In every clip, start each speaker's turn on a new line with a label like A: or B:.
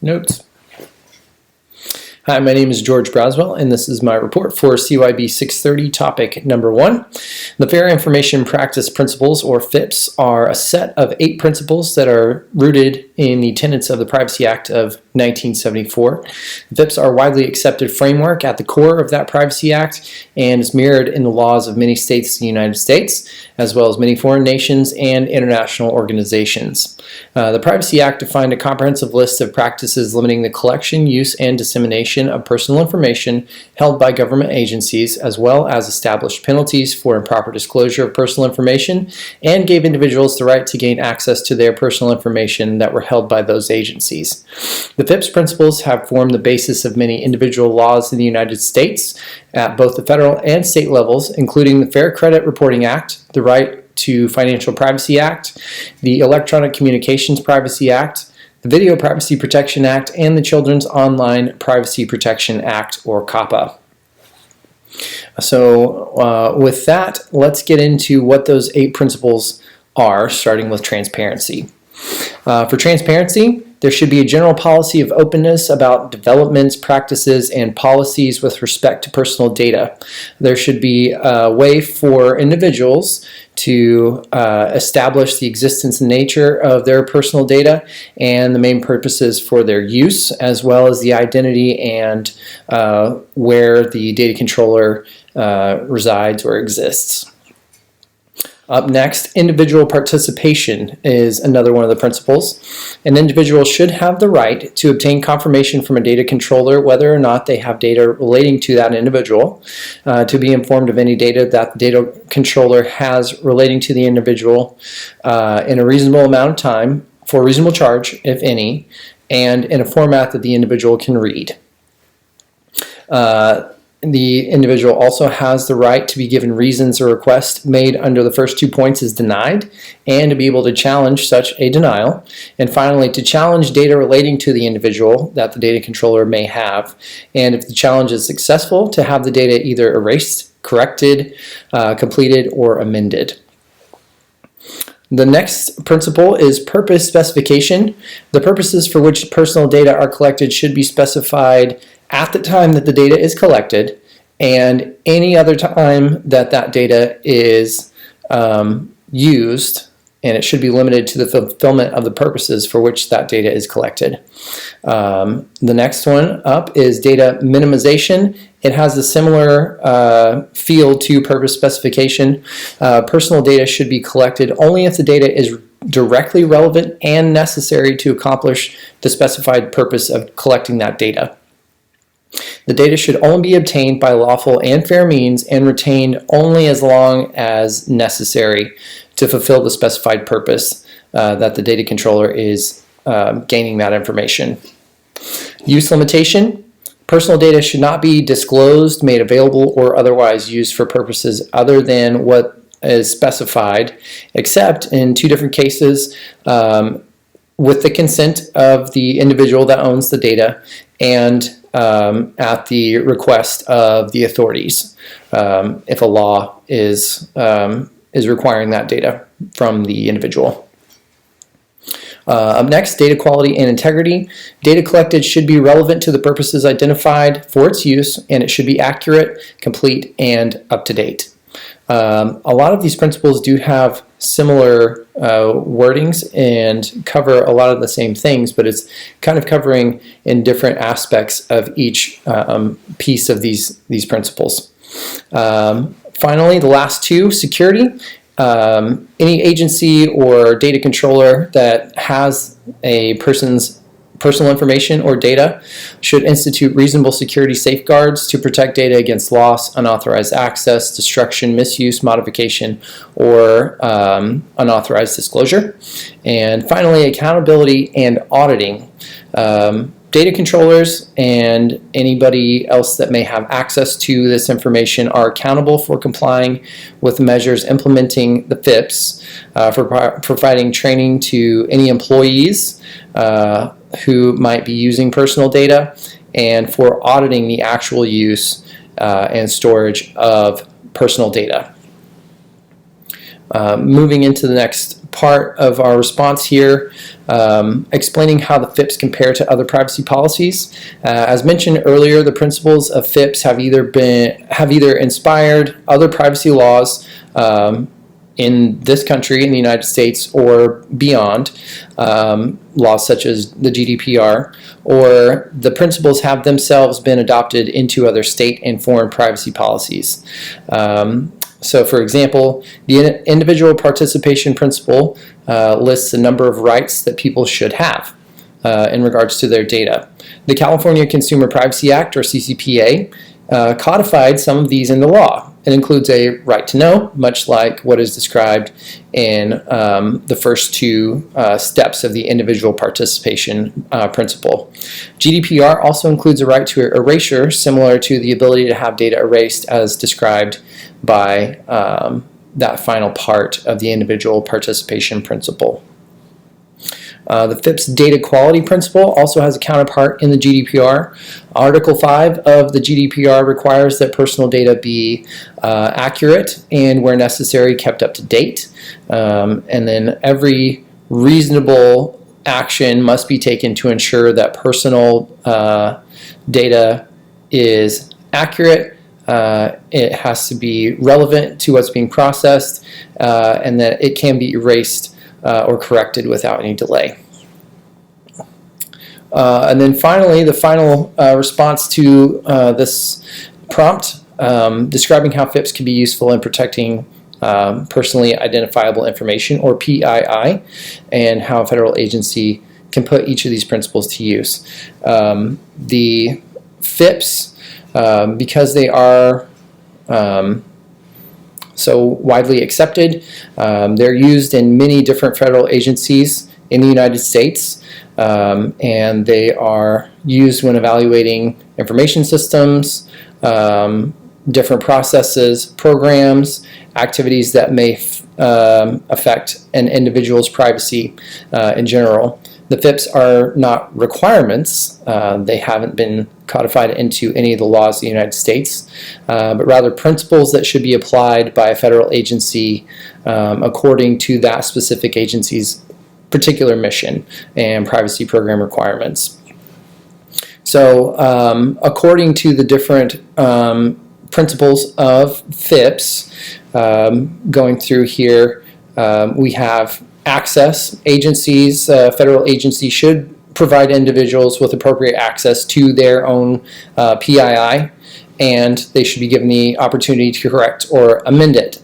A: Notes. Hi, my name is George Braswell, and this is my report for CYB630 Topic Number 1. The Fair Information Practice Principles, or Fips, are a set of 8 principles that are rooted in the tenets of the Privacy Act of 1974. The Fips are a widely accepted framework at the core of that Privacy Act and is mirrored in the laws of many states in the United States, as well as many foreign nations and international organizations. The Privacy Act defined a comprehensive list of practices limiting the collection, use, and dissemination of personal information held by government agencies, as well as established penalties for improper disclosure of personal information, and gave individuals the right to gain access to their personal information that were held by those agencies. The Fips principles have formed the basis of many individual laws in the United States at both the federal and state levels, including the Fair Credit Reporting Act, the Right to Financial Privacy Act, the Electronic Communications Privacy Act, the Video Privacy Protection Act, and the Children's Online Privacy Protection Act, or COPPA. So with that, let's get into what those 8 principles are, starting with transparency. For transparency, there should be a general policy of openness about developments, practices, and policies with respect to personal data. There should be a way for individuals to establish the existence and nature of their personal data and the main purposes for their use, as well as the identity and where the data controller resides or exists. Up next, individual participation is another one of the principles. An individual should have the right to obtain confirmation from a data controller whether or not they have data relating to that individual, to be informed of any data that the data controller has relating to the individual in a reasonable amount of time, for a reasonable charge, if any, and in a format that the individual can read. The individual also has the right to be given reasons a request made under the first 2 points is denied, and to be able to challenge such a denial. And finally, to challenge data relating to the individual that the data controller may have. And if the challenge is successful, to have the data either erased, corrected, completed, or amended. The next principle is purpose specification. The purposes for which personal data are collected should be specified at the time that the data is collected and any other time that that data is used, and it should be limited to the fulfillment of the purposes for which that data is collected. The next one up is data minimization. It has a similar feel to purpose specification. Personal data should be collected only if the data is directly relevant and necessary to accomplish the specified purpose of collecting that data. The data should only be obtained by lawful and fair means and retained only as long as necessary to fulfill the specified purpose that the data controller is gaining that information. Use limitation. Personal data should not be disclosed, made available, or otherwise used for purposes other than what is specified, except in 2 different cases, with the consent of the individual that owns the data and at the request of the authorities, if a law is requiring that data from the individual. Up next, data quality and integrity. Data collected should be relevant to the purposes identified for its use, and it should be accurate, complete, and up to date. A lot of these principles do have similar wordings and cover a lot of the same things, but it's kind of covering in different aspects of each piece of these principles. Finally, the last 2, security. Any agency or data controller that has a person's personal information or data should institute reasonable security safeguards to protect data against loss, unauthorized access, destruction, misuse, modification, or unauthorized disclosure. And finally, accountability and auditing. Data controllers and anybody else that may have access to this information are accountable for complying with measures implementing the Fips, for providing training to any employees who might be using personal data, and for auditing the actual use and storage of personal data. Moving into the next part of our response here, explaining how the Fips compare to other privacy policies. As mentioned earlier, the principles of Fips have either inspired other privacy laws in this country, in the United States, or beyond, laws such as the GDPR, or the principles have themselves been adopted into other state and foreign privacy policies. So, for example, the individual participation principle lists a number of rights that people should have in regards to their data. The California Consumer Privacy Act, or CCPA, codified some of these into law. It includes a right to know, much like what is described in the first two steps of the individual participation principle. GDPR also includes a right to erasure, similar to the ability to have data erased as described by that final part of the individual participation principle. The Fips data quality principle also has a counterpart in the GDPR. Article 5 of the GDPR requires that personal data be accurate and, where necessary, kept up to date. And then every reasonable action must be taken to ensure that personal data is accurate. It has to be relevant to what's being processed, and that it can be erased or corrected without any delay. And then finally, the final response to this prompt, describing how Fips can be useful in protecting personally identifiable information, or PII, and how a federal agency can put each of these principles to use. The Fips, because they are so widely accepted, they're used in many different federal agencies in the United States, and they are used when evaluating information systems, different processes, programs, activities that may affect an individual's privacy in general. The Fips are not requirements. They haven't been codified into any of the laws of the United States, but rather principles that should be applied by a federal agency according to that specific agency's particular mission and privacy program requirements. So according to the different principles of Fips, going through here, we have access. Agencies, federal agencies should provide individuals with appropriate access to their own PII, and they should be given the opportunity to correct or amend it.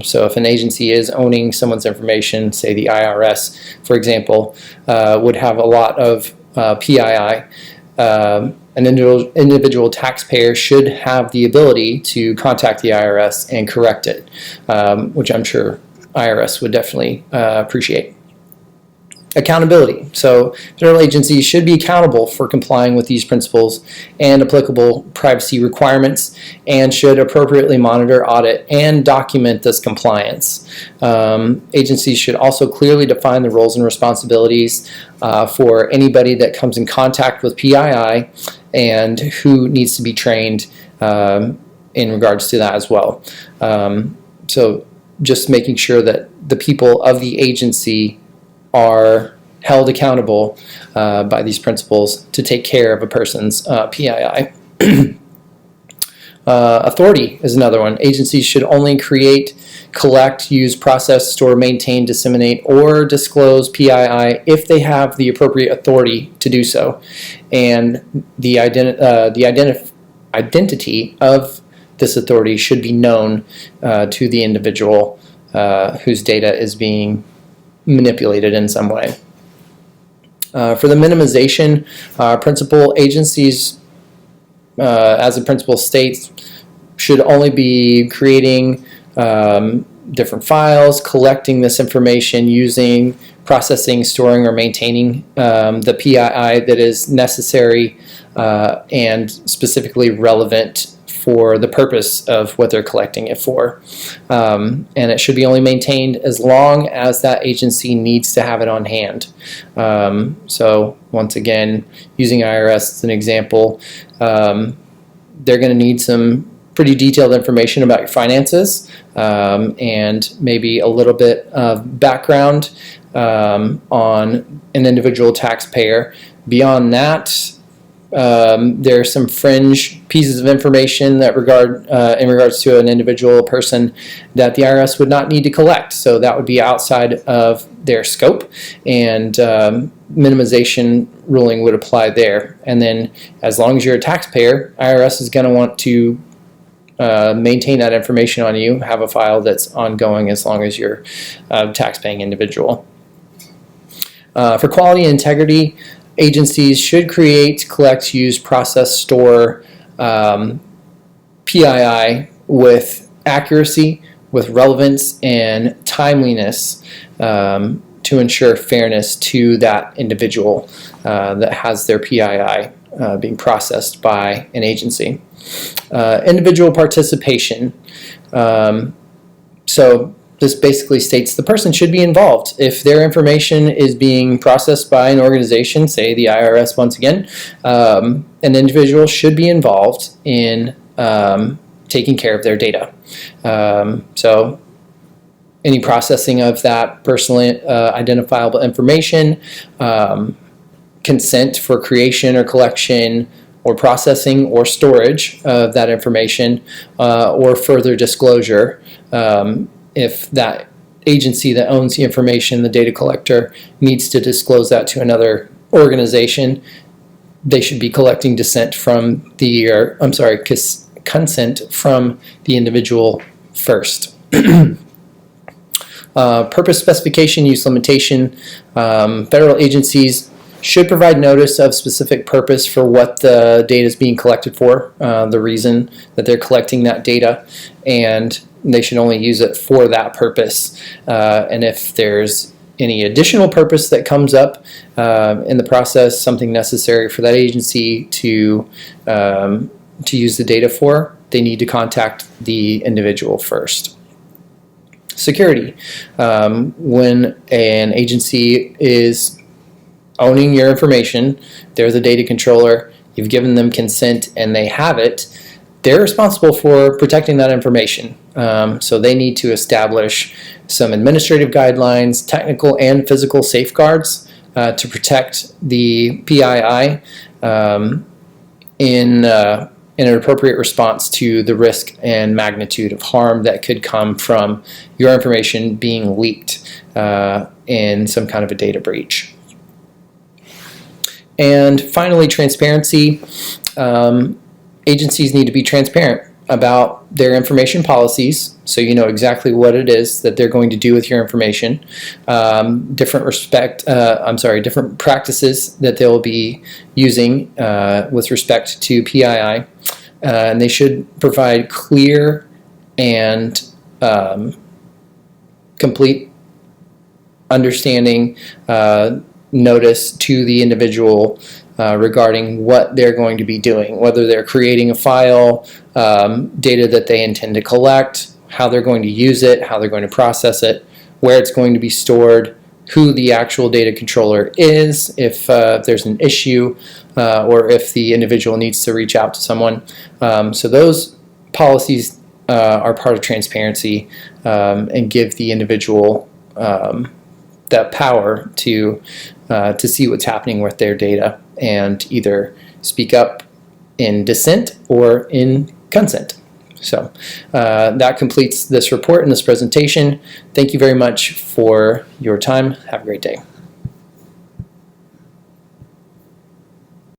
A: So if an agency is owning someone's information, say the IRS, for example, would have a lot of PII, an individual taxpayer should have the ability to contact the IRS and correct it, which I'm sure IRS would definitely appreciate. Accountability. So federal agencies should be accountable for complying with these principles and applicable privacy requirements, and should appropriately monitor, audit, and document this compliance. Agencies should also clearly define the roles and responsibilities for anybody that comes in contact with PII, and who needs to be trained in regards to that as well. So just making sure that the people of the agency are held accountable by these principles to take care of a person's PII. Authority is another one. Agencies should only create, collect, use, process, store, maintain, disseminate, or disclose PII if they have the appropriate authority to do so, and the identity of this authority should be known to the individual whose data is being manipulated in some way. For the minimization principle, agencies, as the principle states, should only be creating different files, collecting this information, using, processing, storing, or maintaining the PII that is necessary and specifically relevant for the purpose of what they're collecting it for. And it should be only maintained as long as that agency needs to have it on hand. So once again, using IRS as an example, they're going to need some pretty detailed information about your finances and maybe a little bit of background on an individual taxpayer. Beyond that, there are some fringe pieces of information that in regards to an individual person that the IRS would not need to collect. So that would be outside of their scope, and minimization ruling would apply there. And then as long as you're a taxpayer, IRS is going to want to maintain that information on you, have a file that's ongoing as long as you're a taxpaying individual. For quality and integrity, agencies should create, collect, use, process, store PII with accuracy, with relevance, and timeliness to ensure fairness to that individual that has their PII being processed by an agency. Individual participation. So this basically states the person should be involved. If their information is being processed by an organization, say the IRS once again, an individual should be involved in taking care of their data. So any processing of that personally identifiable information, consent for creation or collection or processing or storage of that information, or further disclosure. If that agency that owns the information, the data collector, needs to disclose that to another organization, they should be collecting consent from the individual first. Purpose, specification, use, limitation. Federal agencies should provide notice of specific purpose for what the data is being collected for, the reason that they're collecting that data, and they should only use it for that purpose. And if there's any additional purpose that comes up in the process, something necessary for that agency to use the data for, they need to contact the individual first. Security. When an agency is owning your information, they're the data controller, you've given them consent and they have it, they're responsible for protecting that information. So they need to establish some administrative guidelines, technical and physical safeguards to protect the PII in an appropriate response to the risk and magnitude of harm that could come from your information being leaked in some kind of a data breach. And finally, transparency. Agencies need to be transparent about their information policies, so you know exactly what it is that they're going to do with your information. Different practices that they'll be using with respect to PII, and they should provide clear and complete understanding notice to the individual regarding what they're going to be doing, whether they're creating a file, data that they intend to collect, how they're going to use it, how they're going to process it, where it's going to be stored, who the actual data controller is, if there's an issue, or if the individual needs to reach out to someone. So those policies are part of transparency and give the individual that power to see what's happening with their data and either speak up in dissent or in consent. So that completes this report and this presentation. Thank you very much for your time. Have a great day.